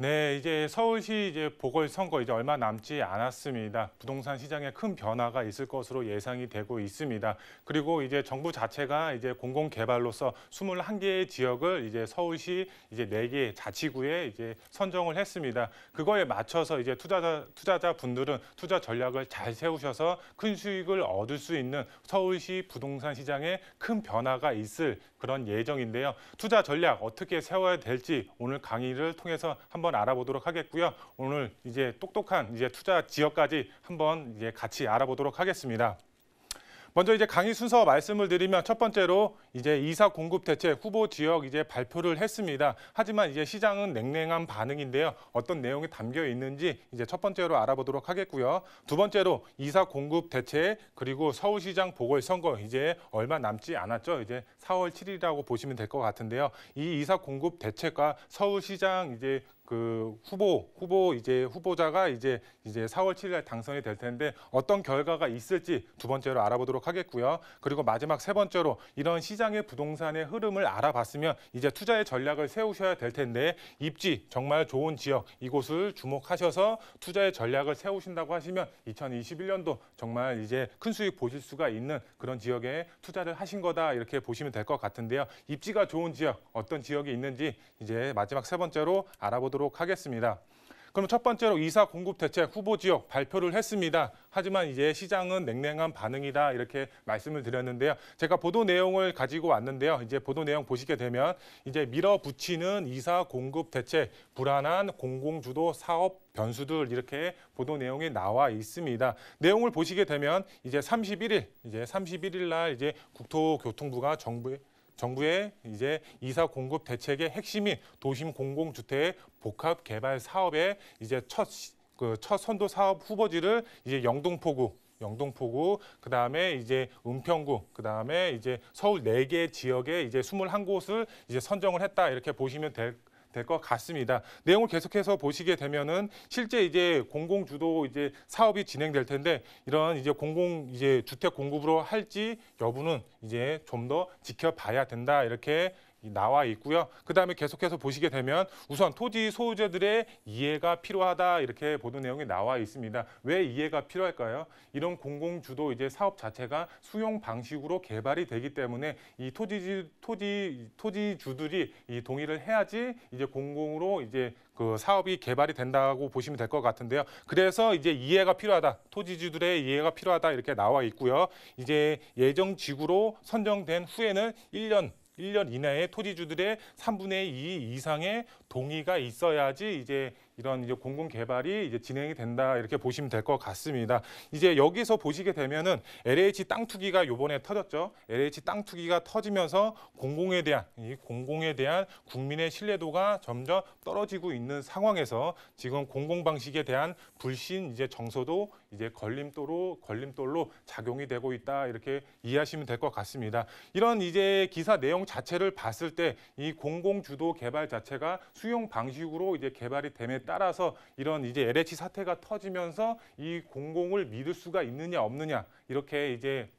네, 이제 서울시 보궐선거 이제 얼마 남지 않았습니다. 부동산 시장에 큰 변화가 있을 것으로 예상이 되고 있습니다. 그리고 이제 정부 자체가 이제 공공개발로서 21개의 지역을 이제 서울시 이제 4개 자치구에 이제 선정을 했습니다. 그거에 맞춰서 이제 투자자 분들은 투자 전략을 잘 세우셔서 큰 수익을 얻을 수 있는 서울시 부동산 시장에 큰 변화가 있을 그런 예정인데요. 투자 전략 어떻게 세워야 될지 오늘 강의를 통해서 한번 알아보도록 하겠고요. 오늘 이제 똑똑한 이제 투자 지역까지 한번 이제 같이 알아보도록 하겠습니다. 먼저 이제 강의 순서 말씀을 드리면 첫 번째로 이제 이사 공급 대책 후보 지역 이제 발표를 했습니다. 하지만 이제 시장은 냉랭한 반응인데요. 어떤 내용이 담겨 있는지 이제 첫 번째로 알아보도록 하겠고요. 두 번째로 이사 공급 대책 그리고 서울시장 보궐선거 이제 얼마 남지 않았죠. 이제 4월 7일이라고 보시면 될 것 같은데요. 이 이사 공급 대책과 서울시장 이제 후보자가 이제 4월 7일 날 당선이 될 텐데 어떤 결과가 있을지 두 번째로 알아보도록 하겠고요. 그리고 마지막 세 번째로 이런 시장의 부동산의 흐름을 알아봤으면 이제 투자의 전략을 세우셔야 될 텐데 입지 정말 좋은 지역 이곳을 주목하셔서 투자의 전략을 세우신다고 하시면 2021년도 정말 이제 큰 수익 보실 수가 있는 그런 지역에 투자를 하신 거다 이렇게 보시면 될 것 같은데요. 입지가 좋은 지역 어떤 지역이 있는지 이제 마지막 세 번째로 알아보도록 하겠습니다. 그럼 첫 번째로 이사 공급 대책 후보 지역 발표를 했습니다. 하지만 이제 시장은 냉랭한 반응이다 이렇게 말씀을 드렸는데요. 제가 보도 내용을 가지고 왔는데요. 이제 보도 내용 보시게 되면 이제 밀어붙이는 이사 공급 대책, 불안한 공공주도 사업 변수들 이렇게 보도 내용이 나와 있습니다. 내용을 보시게 되면 이제 31일 날 이제 국토교통부가 정부의 이제 이사 공급 대책의 핵심인 도심 공공주택 복합 개발 사업의 이제 첫 선도 사업 후보지를 이제 영등포구, 그다음에 이제 은평구, 그다음에 이제 서울 4개 지역에 이제 21곳을 이제 선정을 했다 이렇게 보시면 될 것 같습니다. 내용을 계속해서 보시게 되면은 실제 이제 공공주도 이제 사업이 진행될 텐데 이런 이제 주택 공급으로 할지 여부는 이제 좀 더 지켜봐야 된다 이렇게 나와 있고요. 그다음에 계속해서 보시게 되면 우선 토지 소유자들의 이해가 필요하다 이렇게 보도 내용이 나와 있습니다. 왜 이해가 필요할까요? 이런 공공주도 이제 사업 자체가 수용 방식으로 개발이 되기 때문에 이 토지주들이 이 동의를 해야지 이제 공공으로 이제 그 사업이 개발이 된다고 보시면 될 것 같은데요. 그래서 이제 이해가 필요하다. 토지주들의 이해가 필요하다 이렇게 나와 있고요. 이제 예정 지구로 선정된 후에는 1년 이내에 토지주들의 3분의 2 이상의 동의가 있어야지 이제 이런 이제 공공 개발이 이제 진행이 된다 이렇게 보시면 될 것 같습니다. 이제 여기서 보시게 되면은 LH 땅 투기가 요번에 터졌죠. LH 땅 투기가 터지면서 공공에 대한 국민의 신뢰도가 점점 떨어지고 있는 상황에서 지금 공공 방식에 대한 불신 이제 정서도 이제 걸림돌로 작용이 되고 있다 이렇게 이해하시면 될 것 같습니다. 이런 이제 기사 내용 자체를 봤을 때 이 공공 주도 개발 자체가 수용 방식으로 이제 개발이 됨에 따라서 이런 이제 LH 사태가 터지면서 이 공공을 믿을 수가 있느냐 없느냐 이렇게 이제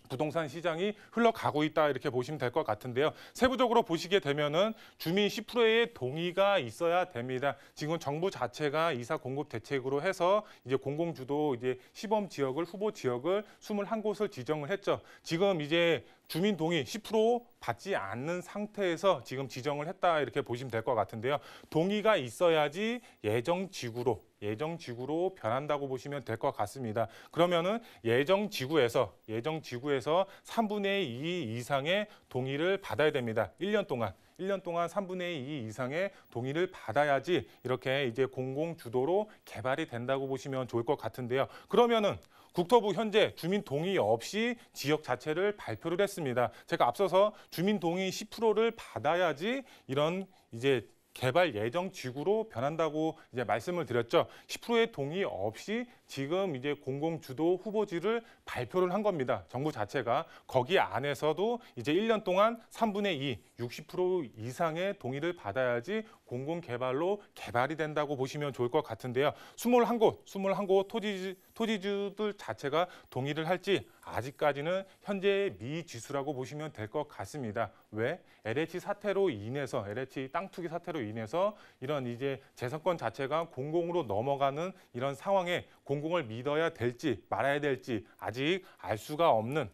부동산 시장이 흘러가고 있다 이렇게 보시면 될 것 같은데요. 세부적으로 보시게 되면은 주민 10%의 동의가 있어야 됩니다. 지금 정부 자체가 이사 공급 대책으로 해서 이제 공공주도 이제 시범 지역을 후보 지역을 21곳을 지정을 했죠. 지금 이제 주민 동의 10% 받지 않는 상태에서 지금 지정을 했다 이렇게 보시면 될 것 같은데요. 동의가 있어야지 예정 지구로 변한다고 보시면 될 것 같습니다. 그러면은 예정 지구에서 3분의 2 이상의 동의를 받아야 됩니다. 1년 동안 3분의 2 이상의 동의를 받아야지 이렇게 이제 공공 주도로 개발이 된다고 보시면 좋을 것 같은데요. 그러면은 국토부 현재 주민 동의 없이 지역 자체를 발표를 했습니다. 제가 앞서서 주민 동의 10%를 받아야지 이런 이제 개발 예정 지구로 변한다고 이제 말씀을 드렸죠. 10%의 동의 없이 지금 이제 공공주도 후보지를 발표를 한 겁니다. 정부 자체가. 거기 안에서도 이제 1년 동안 3분의 2, 60% 이상의 동의를 받아야지 공공개발로 개발이 된다고 보시면 좋을 것 같은데요. 21곳 토지주들 자체가 동의를 할지 아직까지는 현재 미지수라고 보시면 될 것 같습니다. 왜? LH 사태로 인해서, LH 땅 투기 사태로 인해서 이런 이제 재산권 자체가 공공으로 넘어가는 이런 상황에 공공을 믿어야 될지 말아야 될지 아직 알 수가 없는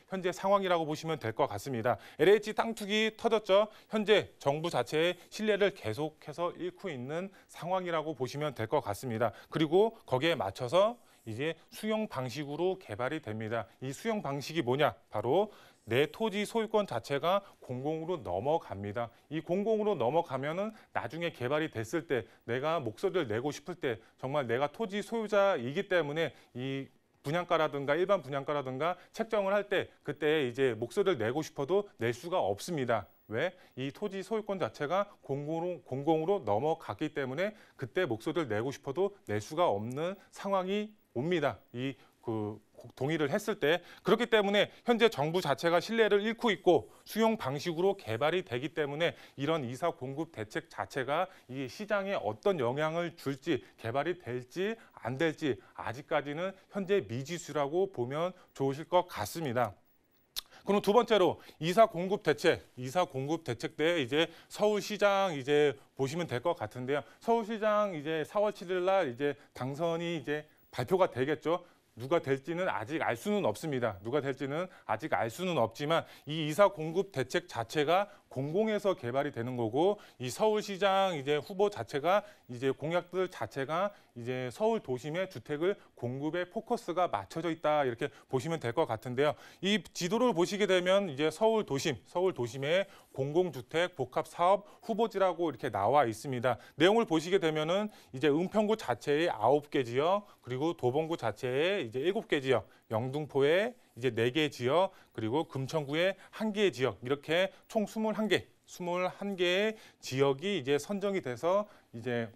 현재 상황이라고 보시면 될 것 같습니다. LH 땅 투기 터졌죠. 현재 정부 자체의 신뢰를 계속해서 잃고 있는 상황이라고 보시면 될 것 같습니다. 그리고 거기에 맞춰서 이제 수용 방식으로 개발이 됩니다. 이 수용 방식이 뭐냐? 바로 내 토지 소유권 자체가 공공으로 넘어갑니다. 이 공공으로 넘어가면은 나중에 개발이 됐을 때 내가 목소리를 내고 싶을 때 정말 내가 토지 소유자이기 때문에 이 분양가라든가 일반 분양가라든가 책정을 할 때 그때 이제 목소리를 내고 싶어도 낼 수가 없습니다. 왜? 이 토지 소유권 자체가 공공으로 넘어갔기 때문에 그때 목소리를 내고 싶어도 낼 수가 없는 상황이 옵니다. 동의를 했을 때. 그렇기 때문에 현재 정부 자체가 신뢰를 잃고 있고 수용 방식으로 개발이 되기 때문에 이런 이사 공급 대책 자체가 이 시장에 어떤 영향을 줄지 개발이 될지 안 될지 아직까지는 현재 미지수라고 보면 좋으실 것 같습니다. 그럼 두 번째로 이사 공급 대책 때 이제 서울시장 이제 보시면 될 것 같은데요. 서울시장 이제 4월 7일 날 이제 당선이 이제 발표가 되겠죠. 누가 될지는 아직 알 수는 없습니다. 누가 될지는 아직 알 수는 없지만 이 이사 공급 대책 자체가 공공에서 개발이 되는 거고 이 서울시장 이제 후보 자체가 이제 공약들 자체가 이제 서울 도심의 주택을 공급에 포커스가 맞춰져 있다 이렇게 보시면 될 것 같은데요. 이 지도를 보시게 되면 이제 서울 도심의 공공주택 복합 사업 후보지라고 이렇게 나와 있습니다. 내용을 보시게 되면은 이제 은평구 자체의 9개 지역 그리고 도봉구 자체의 이제 7개 지역, 영등포에 이제 4개 지역, 그리고 금천구에 1개의 지역 이렇게 총 21개의 지역이 이제 선정이 돼서 이제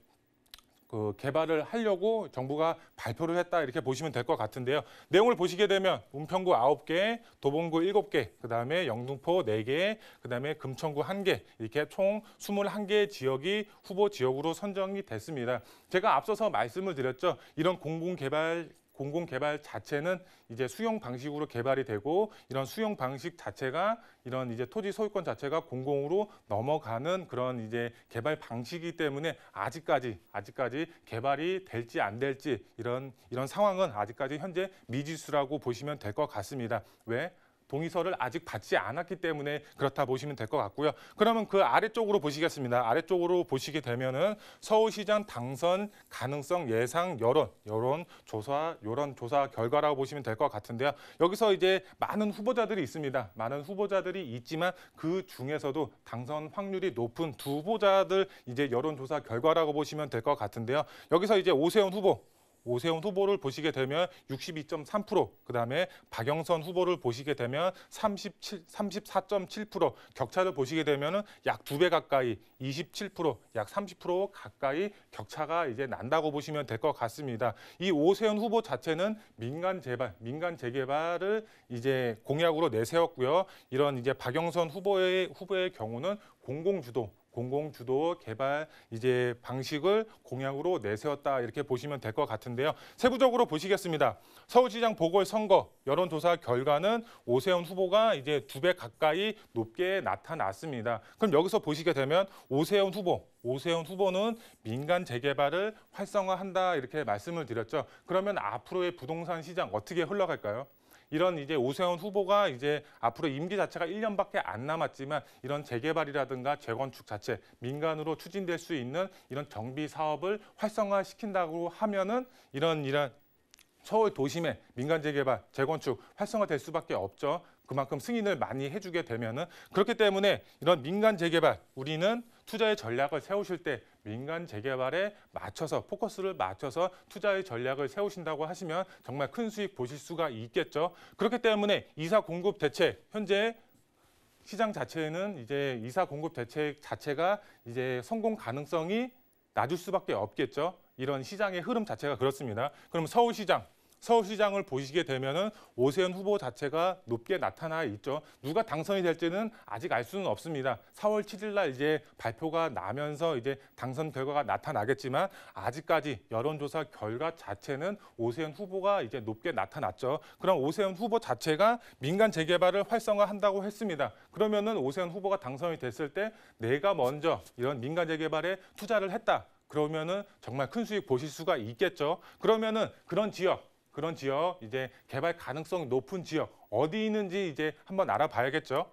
개발을 하려고 정부가 발표를 했다 이렇게 보시면 될 것 같은데요. 내용을 보시게 되면 은평구 9개, 도봉구 7개, 그다음에 영등포 4개, 그다음에 금천구 1개 이렇게 총 21개의 지역이 후보 지역으로 선정이 됐습니다. 제가 앞서서 말씀을 드렸죠. 이런 공공개발 자체는 이제 수용 방식으로 개발이 되고 이런 수용 방식 자체가 이런 이제 토지 소유권 자체가 공공으로 넘어가는 그런 이제 개발 방식이기 때문에 아직까지 개발이 될지 안 될지 이런 상황은 아직까지 현재 미지수라고 보시면 될 것 같습니다. 왜? 동의서를 아직 받지 않았기 때문에 그렇다 보시면 될 것 같고요. 그러면 그 아래쪽으로 보시겠습니다. 아래쪽으로 보시게 되면은 서울시장 당선 가능성 예상 여론 조사 결과라고 보시면 될 것 같은데요. 여기서 이제 많은 후보자들이 있습니다. 많은 후보자들이 있지만 그 중에서도 당선 확률이 높은 두 후보자들 이제 여론조사 결과라고 보시면 될 것 같은데요. 여기서 이제 오세훈 후보를 보시게 되면 62.3%, 그다음에 박영선 후보를 보시게 되면 34.7%, 격차를 보시게 되면 약 2배 가까이 27%, 약 30% 가까이 격차가 이제 난다고 보시면 될 것 같습니다. 이 오세훈 후보 자체는 민간 재개발을 이제 공약으로 내세웠고요. 이런 이제 박영선 후보의 경우는 공공주도 개발 이제 방식을 공약으로 내세웠다 이렇게 보시면 될 것 같은데요. 세부적으로 보시겠습니다. 서울시장 보궐선거 여론조사 결과는 오세훈 후보가 이제 2배 가까이 높게 나타났습니다. 그럼 여기서 보시게 되면 오세훈 후보는 민간 재개발을 활성화한다 이렇게 말씀을 드렸죠. 그러면 앞으로의 부동산 시장 어떻게 흘러갈까요? 이런 이제 오세훈 후보가 이제 앞으로 임기 자체가 1년밖에 안 남았지만 이런 재개발이라든가 재건축 자체 민간으로 추진될 수 있는 이런 정비 사업을 활성화시킨다고 하면은 이런 서울 도심의 민간 재개발, 재건축 활성화될 수밖에 없죠. 그만큼 승인을 많이 해주게 되면은 그렇기 때문에 이런 민간 재개발 우리는 투자의 전략을 세우실 때 민간 재개발에 맞춰서 포커스를 맞춰서 투자의 전략을 세우신다고 하시면 정말 큰 수익 보실 수가 있겠죠. 그렇기 때문에 이사 공급 대책 현재 시장 자체는 이제 이사 공급 대책 자체가 이제 성공 가능성이 낮을 수밖에 없겠죠. 이런 시장의 흐름 자체가 그렇습니다. 그럼 서울시장을 보시게 되면은 오세훈 후보 자체가 높게 나타나 있죠. 누가 당선이 될지는 아직 알 수는 없습니다. 4월 7일 날 이제 발표가 나면서 이제 당선 결과가 나타나겠지만 아직까지 여론조사 결과 자체는 오세훈 후보가 이제 높게 나타났죠. 그럼 오세훈 후보 자체가 민간 재개발을 활성화한다고 했습니다. 그러면은 오세훈 후보가 당선이 됐을 때 내가 먼저 이런 민간 재개발에 투자를 했다. 그러면은 정말 큰 수익 보실 수가 있겠죠. 그러면은 그런 지역 이제 개발 가능성이 높은 지역 어디 있는지 이제 한번 알아봐야겠죠.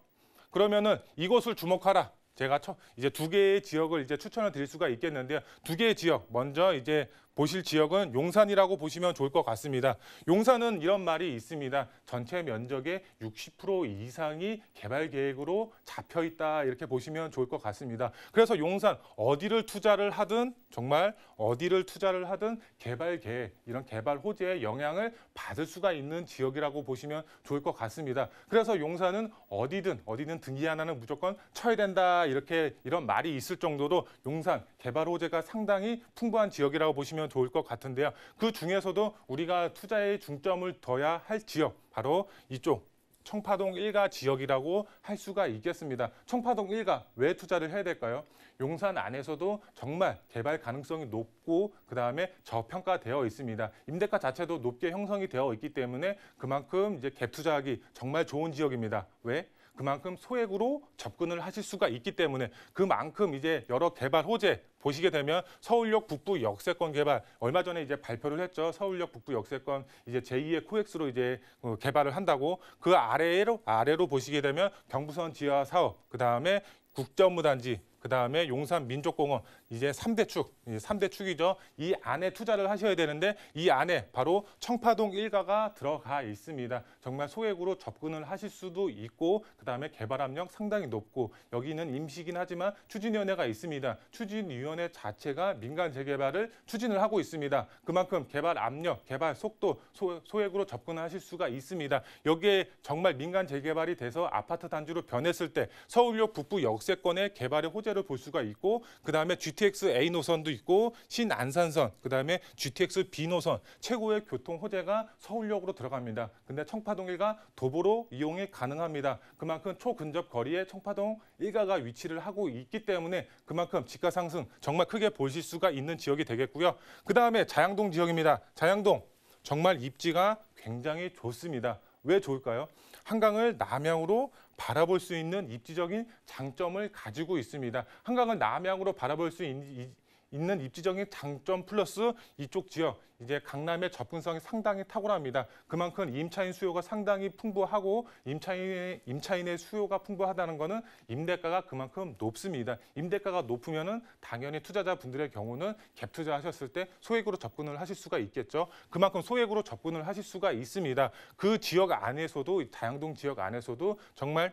그러면은 이곳을 주목하라. 제가 이제 두 개의 지역을 이제 추천을 드릴 수가 있겠는데요. 두 개의 지역 먼저 이제 보실 지역은 용산이라고 보시면 좋을 것 같습니다. 용산은 이런 말이 있습니다. 전체 면적의 60% 이상이 개발 계획으로 잡혀 있다 이렇게 보시면 좋을 것 같습니다. 그래서 용산 어디를 투자를 하든 정말 어디를 투자를 하든 개발 계획 이런 개발 호재의 영향을 받을 수가 있는 지역이라고 보시면 좋을 것 같습니다. 그래서 용산은 어디든 등기 하나는 무조건 쳐야 된다 이렇게 이런 말이 있을 정도로 용산 개발 호재가 상당히 풍부한 지역이라고 보시면 좋을 것 같은데요. 그 중에서도 우리가 투자에 중점을 둬야 할 지역 바로 이쪽 청파동 1가 지역이라고 할 수가 있겠습니다. 청파동 1가 왜 투자를 해야 될까요? 용산 안에서도 정말 개발 가능성이 높고 그다음에 저평가되어 있습니다. 임대가 자체도 높게 형성이 되어 있기 때문에 그만큼 이제 갭 투자하기 정말 좋은 지역입니다. 왜? 그만큼 소액으로 접근을 하실 수가 있기 때문에 그만큼 이제 여러 개발 호재 보시게 되면 서울역 북부 역세권 개발 얼마 전에 이제 발표를 했죠. 서울역 북부 역세권 이제 제2의 코엑스로 이제 개발을 한다고 그 아래로 보시게 되면 경부선 지하 사업 그다음에 국제업무단지 그다음에 용산 민족공원 이제 3대 축이죠. 이 안에 투자를 하셔야 되는데 이 안에 바로 청파동 1가가 들어가 있습니다. 정말 소액으로 접근을 하실 수도 있고 그다음에 개발 압력 상당히 높고 여기는 임시긴 하지만 추진위원회가 있습니다. 추진위원회 자체가 민간 재개발을 추진을 하고 있습니다. 그만큼 개발 압력, 개발 속도 소액으로 접근을 하실 수가 있습니다. 여기에 정말 민간 재개발이 돼서 아파트 단지로 변했을 때 서울역 북부 역세권의 개발의 호재를 볼 수가 있고 그다음에 GTX A 노선도 있고 신안산선 그다음에 GTX B 노선 최고의 교통 호재가 서울역으로 들어갑니다. 근데 청파동 1가 도보로 이용이 가능합니다. 그만큼 초근접 거리에 청파동 1가가 위치를 하고 있기 때문에 그만큼 집가 상승 정말 크게 보실 수가 있는 지역이 되겠고요. 그다음에 자양동 지역입니다. 자양동 정말 입지가 굉장히 좋습니다. 왜 좋을까요? 한강을 남향으로 바라볼 수 있는 입지적인 장점을 가지고 있습니다. 한강을 남향으로 바라볼 수 있는 입지적인 장점 플러스 이쪽 지역 이제 강남의 접근성이 상당히 탁월합니다. 그만큼 임차인 수요가 상당히 풍부하고 임차인의 수요가 풍부하다는 것은 임대가가 그만큼 높습니다. 임대가가 높으면은 당연히 투자자분들의 경우는 갭 투자하셨을 때 소액으로 접근을 하실 수가 있겠죠. 그만큼 소액으로 접근을 하실 수가 있습니다. 그 지역 안에서도 다양동 지역 안에서도 정말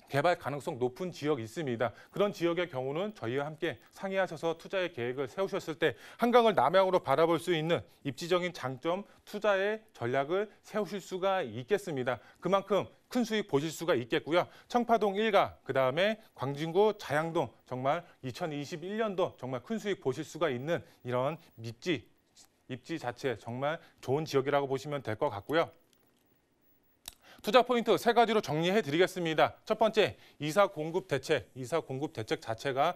개발 가능성 높은 지역이 있습니다. 그런 지역의 경우는 저희와 함께 상의하셔서 투자의 계획을 세우셨을 때 한강을 남향으로 바라볼 수 있는 입지적인 장점, 투자의 전략을 세우실 수가 있겠습니다. 그만큼 큰 수익 보실 수가 있겠고요. 청파동 1가, 그다음에 광진구 자양동 정말 2021년도 정말 큰 수익 보실 수가 있는 이런 입지 자체 정말 좋은 지역이라고 보시면 될 것 같고요. 투자 포인트 세 가지로 정리해 드리겠습니다. 첫 번째, 이사 공급 대책 자체가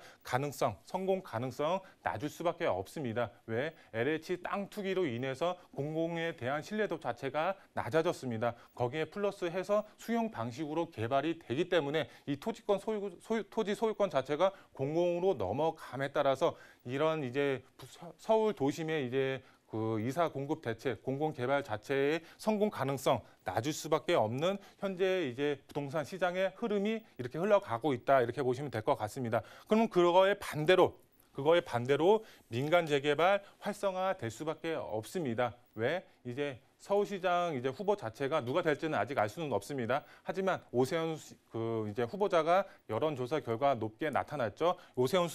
성공 가능성 낮을 수밖에 없습니다. 왜? LH 땅 투기로 인해서 공공에 대한 신뢰도 자체가 낮아졌습니다. 거기에 플러스해서 수용 방식으로 개발이 되기 때문에 이 토지 소유권 자체가 공공으로 넘어감에 따라서 이런 이제 서울 도심의 이제 그 이사 공급 대책, 공공 개발 자체의 성공 가능성 낮을 수밖에 없는 현재 이제 부동산 시장의 흐름이 이렇게 흘러가고 있다 이렇게 보시면 될 것 같습니다. 그러면 그거에 반대로 민간 재개발 활성화 될 수밖에 없습니다. 왜? 이제 서울시장 이제 후보 자체가 누가 될지는 아직 알 수는 없습니다. 하지만 오세훈 이제 후보자가 여론조사 결과 높게 나타났죠. 오세훈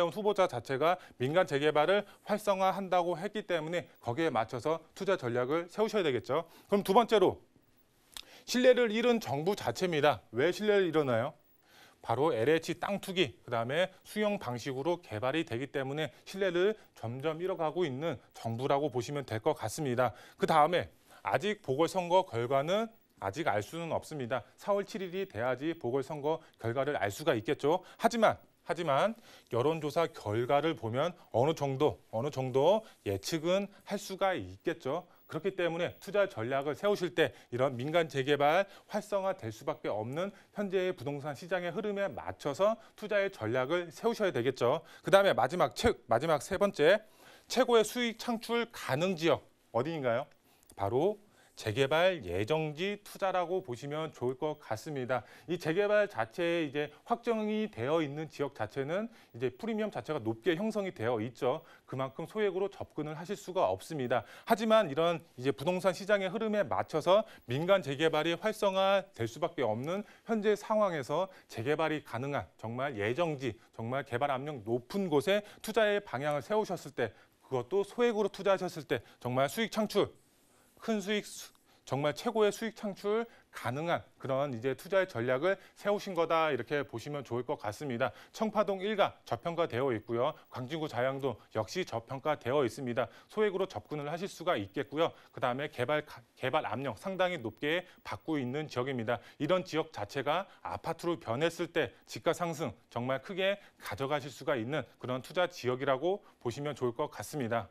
후보자 자체가 민간 재개발을 활성화한다고 했기 때문에 거기에 맞춰서 투자 전략을 세우셔야 되겠죠. 그럼 두 번째로 신뢰를 잃은 정부 자체입니다. 왜 신뢰를 잃었나요? 바로 LH 땅 투기, 그다음에 수용 방식으로 개발이 되기 때문에 신뢰를 점점 잃어가고 있는 정부라고 보시면 될 것 같습니다. 그다음에 아직 보궐선거 결과는 아직 알 수는 없습니다. 4월 7일이 돼야지 보궐선거 결과를 알 수가 있겠죠. 하지만 여론조사 결과를 보면 어느 정도 예측은 할 수가 있겠죠. 그렇기 때문에 투자 전략을 세우실 때 이런 민간 재개발 활성화될 수밖에 없는 현재의 부동산 시장의 흐름에 맞춰서 투자의 전략을 세우셔야 되겠죠. 그다음에 마지막 세 번째, 최고의 수익 창출 가능 지역 어디인가요? 바로 재개발 예정지 투자라고 보시면 좋을 것 같습니다. 이 재개발 자체에 이제 확정이 되어 있는 지역 자체는 이제 프리미엄 자체가 높게 형성이 되어 있죠. 그만큼 소액으로 접근을 하실 수가 없습니다. 하지만 이런 이제 부동산 시장의 흐름에 맞춰서 민간 재개발이 활성화될 수밖에 없는 현재 상황에서 재개발이 가능한 정말 예정지, 정말 개발 압력 높은 곳에 투자의 방향을 세우셨을 때, 그것도 소액으로 투자하셨을 때 정말 수익 창출, 큰 수익, 정말 최고의 수익 창출 가능한 그런 이제 투자의 전략을 세우신 거다, 이렇게 보시면 좋을 것 같습니다. 청파동 1가 저평가되어 있고요. 광진구 자양동 역시 저평가되어 있습니다. 소액으로 접근을 하실 수가 있겠고요. 그다음에 개발 압력 상당히 높게 받고 있는 지역입니다. 이런 지역 자체가 아파트로 변했을 때 집가 상승 정말 크게 가져가실 수가 있는 그런 투자 지역이라고 보시면 좋을 것 같습니다.